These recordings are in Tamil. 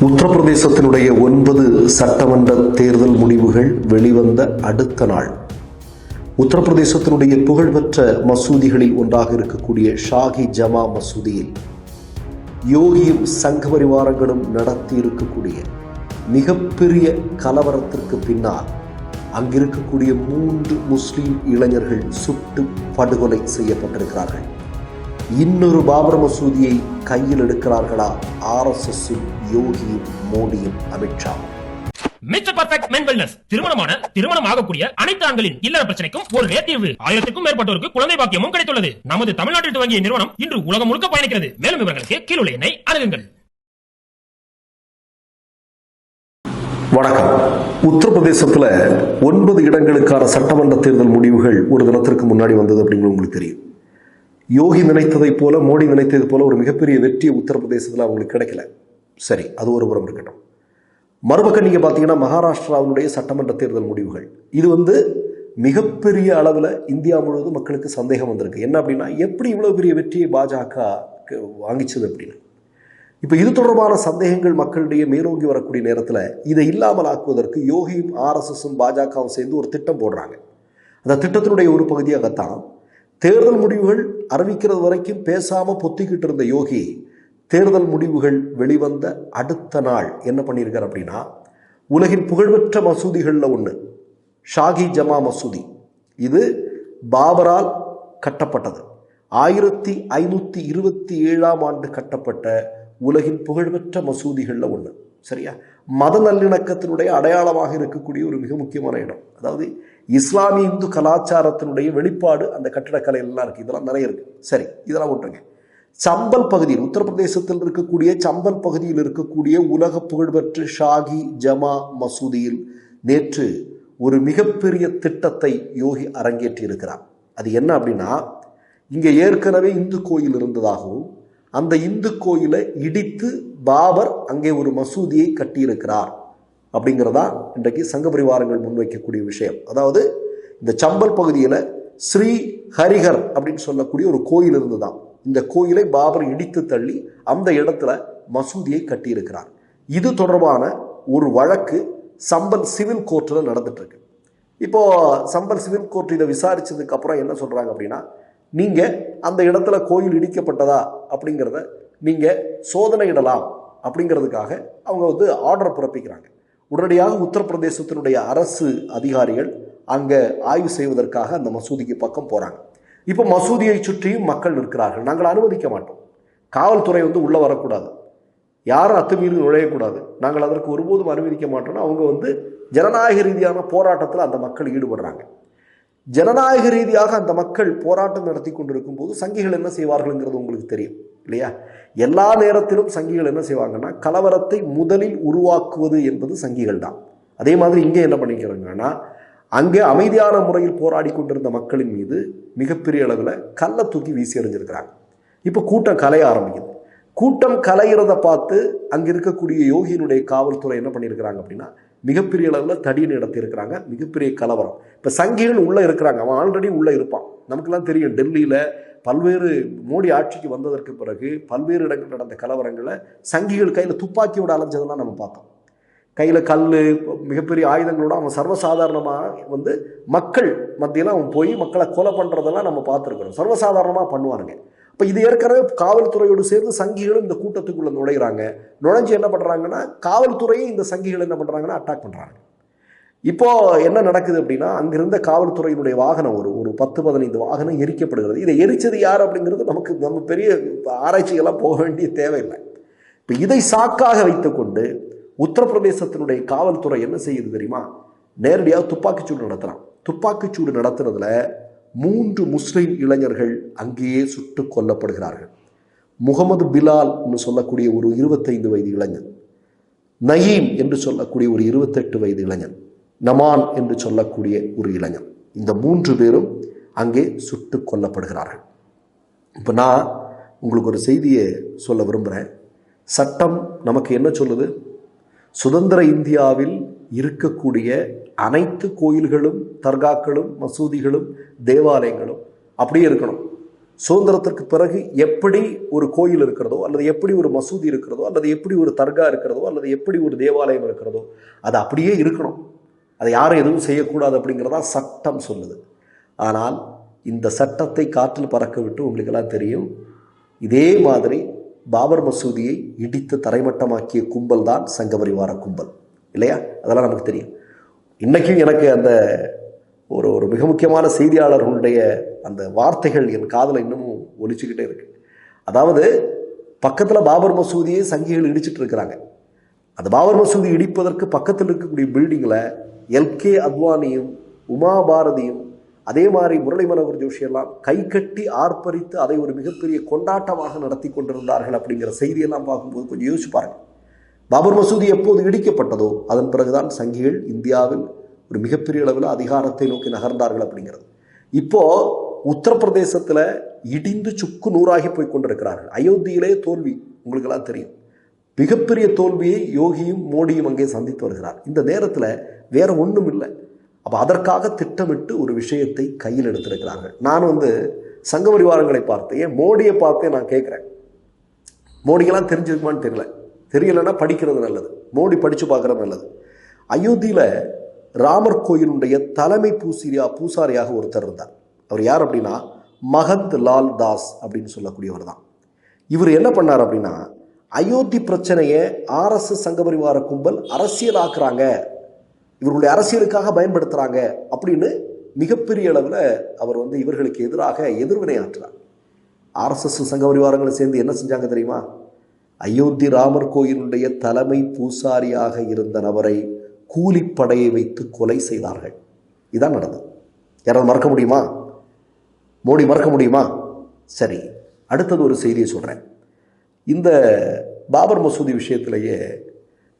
உத்தரப்பிரதேசத்தினுடைய 9 சட்டமன்ற தேர்தல் முடிவுகள் வெளிவந்த அடுத்த நாள் உத்தரப்பிரதேசத்தினுடைய புகழ்பெற்ற மசூதிகளில் ஒன்றாக இருக்கக்கூடிய ஷாஹி ஜமா மசூதியில் யோகியும் சங்க பரிவாரங்களும் நடத்தி இருக்கக்கூடிய மிகப்பெரிய கலவரத்திற்கு பின்னால் அங்கிருக்கக்கூடிய 3 முஸ்லிம் இளைஞர்கள் சுட்டு படுகொலை செய்யப்பட்டிருக்கிறார்கள். இன்னொரு பாபர் மசூதியை கையில் எடுக்கிறார்களா RSSும் யோகியும் மோடியும் அமித்ஷா? மிஸ்டர் பர்ஃபெக்ட் மென் வெல்னஸ் திருமணம் ஆகக்கூடிய அனைத்து ஆண்களின் இல்லற பிரச்சனைக்கும் ஒரு தீர்வு. 1000க்கும் மேற்பட்டோருக்கு குழந்தை பாக்கியமும் கிடைத்துள்ளது. நமது தமிழ்நாட்டில் துவங்கிய நிறுவனம் இன்று உலகம் முழுக்க பயணிக்கிறது. மேலும் விவரங்களுக்கு கீழுள்ள எண்ணை அணுகுங்கள். வணக்கம். உத்தரப்பிரதேசத்துல 9 இடங்களுக்கான சட்டமன்ற தேர்தல் முடிவுகள் ஒரு தினத்திற்கு முன்னாடி வந்தது அப்படிங்கிறது உங்களுக்கு தெரியும். யோகி நினைத்ததை போல மோடி நினைத்தது போல ஒரு மிகப்பெரிய வெற்றி உத்தரப்பிரதேசத்தில் அவங்களுக்கு கிடைக்கல. சரி, அது ஒரு புறம் இருக்கட்டும். மறுபக்கம் நீங்கள் பார்த்தீங்கன்னா மகாராஷ்டிராவுடைய சட்டமன்ற தேர்தல் முடிவுகள் இது மிகப்பெரிய அளவில் இந்தியா முழுவதும் மக்களுக்கு சந்தேகம் வந்திருக்கு. என்ன அப்படின்னா, எப்படி இவ்வளோ பெரிய வெற்றியை பாஜக வாங்கிச்சது அப்படின்னு. இப்போ இது தொடர்பான சந்தேகங்கள் மக்களிடையே மேலோங்கி வரக்கூடிய நேரத்தில் இதை இல்லாமல் ஆக்குவதற்கு யோகியும் RSSும் பாஜகவும் சேர்ந்து ஒரு திட்டம் போடுறாங்க. அந்த திட்டத்தினுடைய ஒரு பகுதியாகத்தான் தேர்தல் முடிவுகள் அறிவிக்கிறது வரைக்கும் பேசாமல் பொத்திக்கிட்டு இருந்த யோகி தேர்தல் முடிவுகள் வெளிவந்த அடுத்த நாள் என்ன பண்ணியிருக்கார் அப்படின்னா, உலகின் புகழ்பெற்ற மசூதிகளில் ஒன்று ஷாஹி ஜமா மசூதி. இது பாபரால் கட்டப்பட்டது. 1527ஆம் ஆண்டு கட்டப்பட்ட உலகின் புகழ்பெற்ற மசூதிகளில் ஒன்று. சரியா? மத நல்லிணக்கத்தினுடைய அடையாளமாக இருக்கக்கூடிய ஒரு மிக முக்கியமான இடம். அதாவது இஸ்லாமிய இந்து கலாச்சாரத்தினுடைய வெளிப்பாடு அந்த கட்டிடக்கலை எல்லாம் இருக்கு. இதெல்லாம் நிறைய இருக்கு. சரி, இதெல்லாம் விட்டுருங்க. சம்பல் பகுதியில், உத்தரப்பிரதேசத்தில் இருக்கக்கூடிய சம்பல் பகுதியில் இருக்கக்கூடிய உலக புகழ்பெற்ற ஷாஹி ஜமா மசூதியில் நேற்று ஒரு மிகப்பெரிய திட்டத்தை யோகி அரங்கேற்றி இருக்கிறார். அது என்ன அப்படின்னா, இங்கே ஏற்கனவே இந்து கோயில் இருந்ததாகவும் அந்த இந்து கோயிலை இடித்து பாபர் அங்கே ஒரு மசூதியை கட்டியிருக்கிறார் அப்படிங்கிறதா இன்றைக்கு சங்க பரிவாரங்கள் முன்வைக்கக்கூடிய விஷயம். அதாவது இந்த சம்பல் பகுதியில் ஸ்ரீ ஹரிஹர் அப்படின்னு சொல்லக்கூடிய ஒரு கோயில் இருந்துதான். இந்த கோயிலை பாபர் இடித்து தள்ளி அந்த இடத்துல மசூதியை கட்டியிருக்கிறார். இது தொடர்பான ஒரு வழக்கு சம்பல் சிவில் கோர்ட்டில் நடந்துட்டு இருக்கு. இப்போ சம்பல் சிவில் கோர்ட் இதை விசாரிச்சதுக்கு அப்புறம் என்ன சொல்றாங்க அப்படின்னா, நீங்க அந்த இடத்துல கோயில் இடிக்கப்பட்டதா அப்படிங்கிறத நீங்க சோதனையிடலாம் அப்படிங்கிறதுக்காக அவங்க ஆர்டர் பிறப்பிக்கிறாங்க. உடனடியாக உத்தரப்பிரதேசத்தினுடைய அரசு அதிகாரிகள் அங்கே ஆய்வு செய்வதற்காக அந்த மசூதிக்கு பக்கம் போகிறாங்க. இப்போ மசூதியை சுற்றியும் மக்கள் இருக்கிறார்கள். நாங்கள் அனுமதிக்க மாட்டோம், காவல்துறை உள்ள வரக்கூடாது, யாரும் அத்துமீறி நுழையக்கூடாது, நாங்கள் அதற்கு ஒருபோதும் அனுமதிக்க மாட்டோம்னா அவங்க ஜனநாயக ரீதியான போராட்டத்தில் அந்த மக்கள் ஈடுபடுறாங்க. ஜனநாயக ரீதியாக அந்த மக்கள் போராட்டம் நடத்தி கொண்டிருக்கும் போது சங்கிகள் என்ன செய்வார்கள்ங்கிறது உங்களுக்கு தெரியும் இல்லையா? எல்லா நேரத்திலும் சங்கிகள் என்ன செய்வாங்கன்னா, கலவரத்தை முதலில் உருவாக்குவது என்பது சங்கிகள் தான். அதே மாதிரி இங்கே என்ன பண்ணிக்கிறாங்கன்னா, அங்கே அமைதியான முறையில் போராடி கொண்டிருந்த மக்களின் மீது மிகப்பெரிய அளவில் கல்லை தூக்கி வீசி எறிஞ்சிருக்கிறாங்க. இப்போ கூட்டம் கலைய ஆரம்பிக்குது. கூட்டம் கலையிறத பார்த்து அங்கே இருக்கக்கூடிய யோகியினுடைய காவல்துறை என்ன பண்ணியிருக்கிறாங்க அப்படின்னா, மிகப்பெரிய அளவில் தடியை நடத்தி இருக்கிறாங்க. மிகப்பெரிய கலவரம். இப்போ சங்கிகள் உள்ளே இருக்கிறாங்க. அவன் ஆல்ரெடி உள்ளே இருப்பான். நமக்கெல்லாம் தெரியும், டெல்லியில் பல்வேறு மோடி ஆட்சிக்கு வந்ததற்கு பிறகு பல்வேறு இடங்கள் நடந்த கலவரங்களில் சங்கிகள் கையில் துப்பாக்கியோட அலைஞ்சதெல்லாம் நம்ம பார்த்தோம். கையில் கல், மிகப்பெரிய ஆயுதங்களோட அவன் சர்வசாதாரணமாக மக்கள் மத்தியில் அவன் போய் மக்களை கொலை பண்ணுறதெல்லாம் நம்ம பார்த்துருக்குறோம். சர்வசாதாரணமாக பண்ணுவானுங்க. இப்போ இது ஏற்கனவே காவல்துறையோடு சேர்ந்து சங்கிகளும் இந்த கூட்டத்துக்குள்ளே நுழைகிறாங்க. நுழைஞ்சு என்ன பண்ணுறாங்கன்னா, காவல்துறையை இந்த சங்கிகள் என்ன பண்ணுறாங்கன்னா அட்டாக் பண்ணுறாங்க. இப்போ என்ன நடக்குது அப்படின்னா, அங்கிருந்த காவல்துறையினுடைய வாகனம் ஒரு 10-15 வாகனம் எரிக்கப்படுகிறது. இதை எரிச்சது யார் அப்படிங்கிறது நம்ம பெரிய ஆராய்ச்சிகள்லாம் போக வேண்டிய தேவையில்லை. இப்போ இதை சாக்காக வைத்துக்கொண்டு உத்தரப்பிரதேசத்தினுடைய காவல்துறை என்ன செய்யுது தெரியுமா? நேரடியாக துப்பாக்கிச்சூடு நடத்துகிறான். துப்பாக்கிச்சூடு நடத்துறதுல 3 முஸ்லிம் இளைஞர்கள் அங்கேயே சுட்டு கொல்லப்படுகிறார்கள். முகமது பிலால் என்று சொல்லக்கூடிய ஒரு 25 வயது இளைஞன், நயீம் என்று சொல்லக்கூடிய ஒரு 28 வயது இளைஞன், நமான் என்று சொல்லக்கூடிய ஒரு இளைஞன், இந்த 3 பேரும் அங்கே சுட்டு கொல்லப்படுகிறார்கள். இப்போ நான் உங்களுக்கு ஒரு செய்தியை சொல்ல விரும்புகிறேன். சட்டம் நமக்கு என்ன சொல்லுது? சுதந்திர இந்தியாவில் இருக்கக்கூடிய அனைத்து கோயில்களும், தர்காக்களும், மசூதிகளும், தேவாலயங்களும் அப்படியே இருக்கணும். சுதந்திரத்திற்கு பிறகு எப்படி ஒரு கோயில் இருக்கிறதோ, அல்லது எப்படி ஒரு மசூதி இருக்கிறதோ, அல்லது எப்படி ஒரு தர்கா இருக்கிறதோ, அல்லது எப்படி ஒரு தேவாலயம் இருக்கிறதோ, அது அப்படியே இருக்கணும், அதை யாரும் எதுவும் செய்யக்கூடாது அப்படிங்கிறதா சட்டம் சொல்லுது. ஆனால் இந்த சட்டத்தை காற்றில் பறக்க விட்டு உங்களுக்கெல்லாம் தெரியும், இதே மாதிரி பாபர் மசூதியை இடித்து தரைமட்டமாக்கிய கும்பல் தான் சங்கபரிவார கும்பல் இல்லையா? அதெல்லாம் நமக்கு தெரியும். இன்றைக்கும் எனக்கு அந்த ஒரு மிக முக்கியமான செய்தியாளர்களுடைய அந்த வார்த்தைகள் என் காதில் இன்னமும் ஒலிச்சுக்கிட்டே இருக்கு. அதாவது பக்கத்தில் பாபர் மசூதியை சங்கிகள் இடிச்சிட்டு இருக்கிறாங்க. அந்த பாபர் மசூதி இடிப்பதற்கு பக்கத்தில் இருக்கக்கூடிய பில்டிங்கில் எல்கே அத்வானியும் உமா பாரதியும் அதே மாதிரி முரளி மனோகர் ஜோஷி எல்லாம் கை கட்டி ஆர்ப்பரித்து அதை ஒரு மிகப்பெரிய கொண்டாட்டமாக நடத்தி கொண்டிருந்தார்கள் அப்படிங்கிற செய்தியெல்லாம் பார்க்கும்போது கொஞ்சம் யோசிச்சு பாருங்க. பாபர் மசூதி எப்போது இடிக்கப்பட்டதோ அதன் பிறகுதான் சங்கிகள் இந்தியாவில் ஒரு மிகப்பெரிய அளவில் அதிகாரத்தை நோக்கி நகர்ந்தார்கள் அப்படிங்கிறது. இப்போ உத்தரப்பிரதேசத்தில் இடிந்து சுக்கு நூறாகி போய் கொண்டிருக்கிறார்கள். அயோத்தியிலே தோல்வி உங்களுக்கெல்லாம் தெரியும். மிகப்பெரிய தோல்வியை யோகியும் மோடியும் அங்கே சந்தித்து வருகிறார். இந்த நேரத்தில் வேற ஒன்றும் இல்லை. அப்போ அதற்காக திட்டமிட்டு ஒரு விஷயத்தை கையில் எடுத்திருக்கிறார்கள். நான் சங்க பரிவாரங்களை பார்த்தேன், ஏன் மோடியை பார்த்தேன். நான் கேட்குறேன், மோடிக்கெல்லாம் தெரிஞ்சிருக்குமான்னு தெரியலைன்னா படிக்கிறது நல்லது, மோடி படித்து பார்க்குறது நல்லது. அயோத்தியில் ராமர் கோயிலுடைய தலைமை பூசாரியாக ஒருத்தர் இருந்தார். அவர் யார் அப்படின்னா மகந்த் லால் தாஸ் அப்படின்னு சொல்லக்கூடியவர் தான். இவர் என்ன பண்ணார் அப்படின்னா, அயோத்தி பிரச்சனையை RSS சங்கபரிவார கும்பல் அரசியலாக்குறாங்க, இவர்களுடைய அரசியலுக்காக பயன்படுத்துகிறாங்க அப்படின்னு மிகப்பெரிய அளவில் அவர் இவர்களுக்கு எதிராக எதிர்வினையாற்றுறார். RSS சங்கபரிவாரங்களை சேர்ந்து என்ன செஞ்சாங்க தெரியுமா? அயோத்தி ராமர் கோயிலுடைய தலைமை பூசாரியாக இருந்த நபரை கூலிப்படையை வைத்து கொலை செய்தார்கள். இதான் நடந்தது. யாராவது மறக்க முடியுமா? மோடி மறக்க முடியுமா? சரி, அடுத்தது ஒரு செய்தியை சொல்கிறேன். இந்த பாபர் மசூதி விஷயத்திலேயே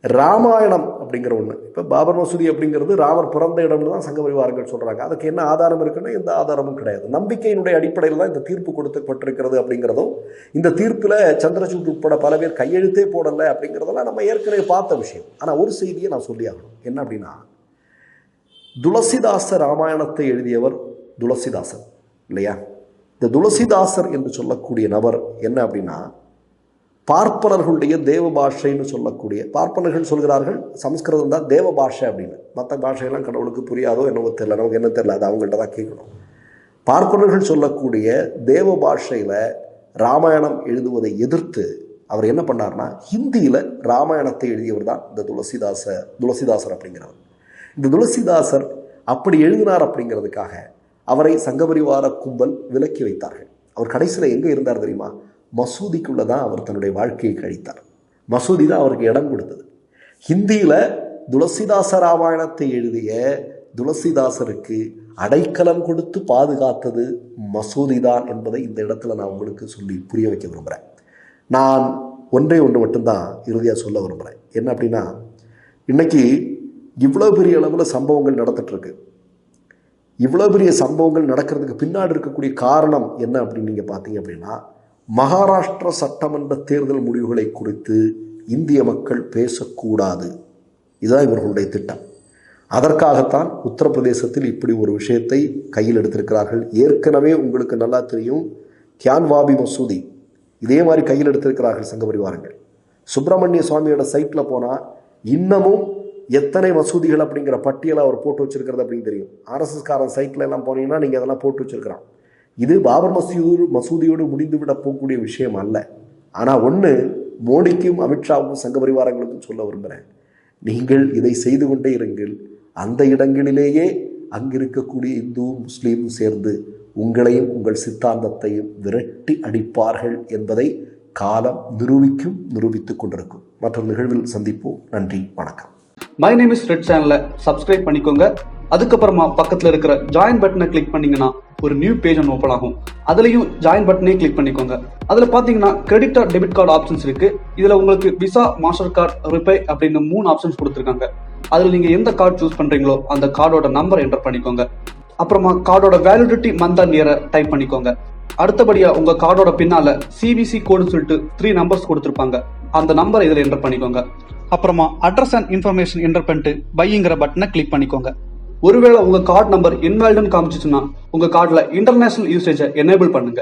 ராமாயணம் அப்படிங்கிற ஒன்று, இப்போ பாபர் மசூதி அப்படிங்கிறது ராமர் பிறந்த இடம்னு தான் சங்க பரிவாரங்கள் சொல்கிறாங்க. அதுக்கு என்ன ஆதாரம் இருக்குன்னா எந்த ஆதாரமும் கிடையாது. நம்பிக்கையினுடைய அடிப்படையில் தான் இந்த தீர்ப்பு கொடுக்கப்பட்டிருக்கிறது அப்படிங்கிறதும், இந்த தீர்ப்பில் சந்திரசூட் உட்பட பல பேர் கையெழுத்தே போடலை அப்படிங்கிறதெல்லாம் நம்ம ஏற்கனவே பார்த்த விஷயம். ஆனால் ஒரு செய்தியை நான் சொல்லி ஆகணும். என்ன அப்படின்னா, துளசிதாசர் ராமாயணத்தை எழுதியவர் துளசிதாசர் இல்லையா? இந்த துளசிதாசர் என்று சொல்லக்கூடிய நபர் என்ன அப்படின்னா, பார்ப்பனர்களுடைய தேவ பாஷைன்னு சொல்லக்கூடிய, பார்ப்பனர்கள் சொல்கிறார்கள் சமஸ்கிருதம் தான் தேவ பாஷை அப்படின்னு. மற்ற பாஷையெல்லாம் கடவுளுக்கு புரியாதோ என்னவோ தெரியல, நமக்கு என்ன தெரியல, அது அவங்கள்ட்ட தான் கேட்கணும். பார்ப்பனர்கள் சொல்லக்கூடிய தேவ பாஷையில் ராமாயணம் எழுதுவதை எதிர்த்து அவர் என்ன பண்ணார்னா, ஹிந்தியில் ராமாயணத்தை எழுதியவர் தான் இந்த துளசிதாசர் அப்படிங்கிறவர். இந்த துளசிதாசர் அப்படி எழுதினார் அப்படிங்கிறதுக்காக அவரை சங்கபரிவார கும்பல் விலக்கி வைத்தார்கள். அவர் கடைசியில் எங்கே இருந்தார் தெரியுமா? மசூதிக்குள்ளே தான் அவர் தன்னுடைய வாழ்க்கையை கழித்தார். மசூதி தான் அவருக்கு இடம் கொடுத்தது. ஹிந்தியில் துளசிதாச ராமாயணத்தை எழுதிய துளசிதாசருக்கு அடைக்கலம் கொடுத்து பாதுகாத்தது மசூதி தான் என்பதை இந்த இடத்துல நான் உங்களுக்கு சொல்லி புரிய வைக்க விரும்புகிறேன். நான் ஒன்று மட்டும்தான் இறுதியாக சொல்ல விரும்புகிறேன். என்ன அப்படின்னா, இன்றைக்கி இவ்வளோ பெரிய அளவில் சம்பவங்கள் நடந்துகிட்ருக்கு. இவ்வளோ பெரிய சம்பவங்கள் நடக்கிறதுக்கு பின்னாடி இருக்கக்கூடிய காரணம் என்ன அப்படின்னு நீங்கள் பார்த்தீங்க அப்படின்னா, மகாராஷ்டிரா சட்டமன்ற தேர்தல் முடிவுகளை குறித்து இந்திய மக்கள் பேசக்கூடாது, இதுதான் இவர்களுடைய திட்டம். அதற்காகத்தான் உத்தரப்பிரதேசத்தில் இப்படி ஒரு விஷயத்தை கையில் எடுத்திருக்கிறார்கள். ஏற்கனவே உங்களுக்கு நல்லா தெரியும், கியான்வாபி மசூதி இதே மாதிரி கையில் எடுத்திருக்கிறார்கள் சங்க பரிவாரங்கள். சுப்பிரமணிய சுவாமியோட சைட்டில் போனால் இன்னமும் எத்தனை மசூதிகள் அப்படிங்கிற பட்டியலை அவர் போட்டு வச்சிருக்கிறது அப்படின்னு தெரியும். RSSகாரன் சைட்டில் எல்லாம் போனீங்கன்னா நீங்கள் அதெல்லாம் போட்டு வச்சிருக்கிறான். இது பாபர் மசூதியோடு முடிந்துவிட போகக்கூடிய விஷயம் அல்ல. ஆனால் ஒன்று, மோடிக்கும் அமித்ஷாவுக்கும் சங்க பரிவாரங்களுக்கும் சொல்ல விரும்புகிறேன், நீங்கள் இதை செய்து கொண்டே இருங்கள். அந்த இடங்களிலேயே அங்கிருக்கக்கூடிய இந்துவும் முஸ்லீமும் சேர்ந்து உங்களையும் உங்கள் சித்தாந்தத்தையும் விரட்டி அடிப்பார்கள் என்பதை காலம் நிரூபித்துக் கொண்டிருக்கும். மற்றொரு நிகழ்வில் சந்திப்போம். நன்றி, வணக்கம். மை நேம் இஸ் ரெட் சேனலை சப்ஸ்கிரைப் பண்ணிக்கோங்க. அதுக்கப்புறமா பக்கத்தில் இருக்கிற ஜாயின் பட்டனை கிளிக் பண்ணீங்கன்னா ஒரு நியூ பேஜ் ஒன்று ஓப்பன் ஆகும். அதுலயும் ஜாயின் பட்டனே கிளிக் பண்ணிக்கோங்க. அதுல பாத்தீங்கன்னா credit R debit card options இருக்கு. இதுல உங்களுக்கு விசா, மாஸ்டர் கார்டு, ரிப்பே அப்படின்னு 3 ஆப்ஷன்ஸ் கொடுத்துருக்காங்க. அதுல நீங்க எந்த கார்டு சூஸ் பண்றீங்களோ அந்த கார்டோட நம்பர் என்டர் பண்ணிக்கோங்க. அப்புறமா கார்டோட வேலிடிட்டி மந்த் அண்ட் இயரை டைப் பண்ணிக்கோங்க. அடுத்தபடியா உங்க கார்டோட பின்னால CVC கோடுன்னு சொல்லிட்டு 3 நம்பர்ஸ் கொடுத்துருப்பாங்க. அந்த நம்பரை இதுல என்டர் பண்ணிக்கோங்க. அப்புறமா அட்ரஸ் அண்ட் இன்ஃபர்மேஷன் என்டர் பண்ணிட்டு பைங்கிற பட்டனை கிளிக் பண்ணிக்கோங்க. ஒருவேளை உங்க கார்டு நம்பர் இன்வாலிட்னு காமிச்சிச்சுன்னா உங்க கார்டுல இன்டர்நேஷனல் யூசேஜை எனேபிள் பண்ணுங்க.